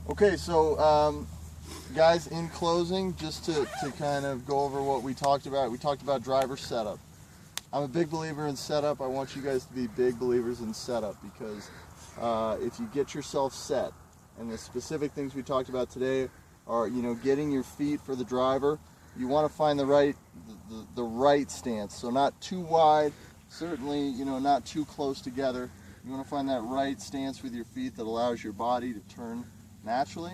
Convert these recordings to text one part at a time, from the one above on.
Okay, so guys, in closing, just to kind of go over what we talked about driver setup. I'm a big believer in setup. I want you guys to be big believers in setup because if you get yourself set, and the specific things we talked about today are, getting your feet for the driver. You want to find the right stance, so not too wide, certainly, not too close together. You want to find that right stance with your feet that allows your body to turn naturally.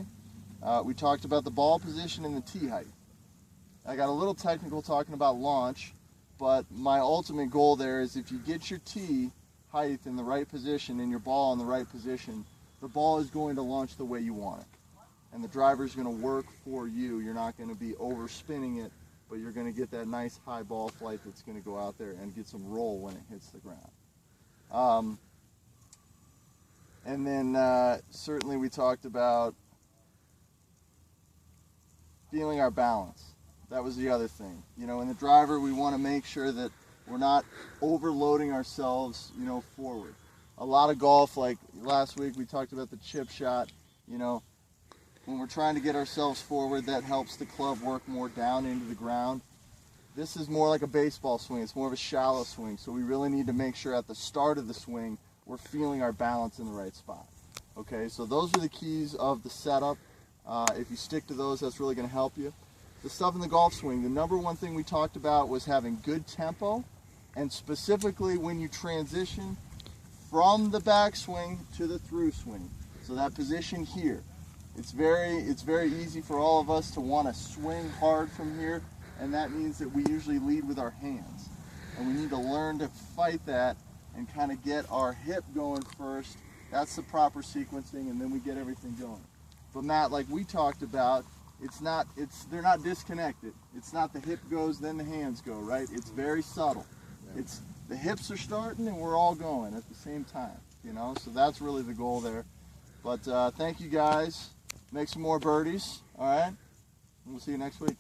We talked about the ball position and the tee height. I got a little technical talking about launch, but my ultimate goal there is if you get your tee height in the right position and your ball in the right position, the ball is going to launch the way you want it. And the driver is going to work for you. You're not going to be overspinning it, but you're going to get that nice high ball flight that's going to go out there and get some roll when it hits the ground. And then certainly we talked about feeling our balance. That was the other thing. In the driver, we want to make sure that we're not overloading ourselves, forward. A lot of golf, like last week we talked about the chip shot, when we're trying to get ourselves forward, that helps the club work more down into the ground. This is more like a baseball swing. It's more of a shallow swing, so we really need to make sure at the start of the swing we're feeling our balance in the right spot. Okay, so those are the keys of the setup. If you stick to those, that's really going to help you. The stuff in the golf swing, the number one thing we talked about was having good tempo, and specifically when you transition from the backswing to the through swing. So that position here, it's very easy for all of us to want to swing hard from here, and that means that we usually lead with our hands. And we need to learn to fight that and kind of get our hip going first. That's the proper sequencing, and then we get everything going. But Matt, like we talked about, they're not disconnected. It's not the hip goes, then the hands go, right? It's very subtle. It's the hips are starting and we're all going at the same time, so that's really the goal there. But thank you guys. Make some more birdies, all right? And we'll see you next week.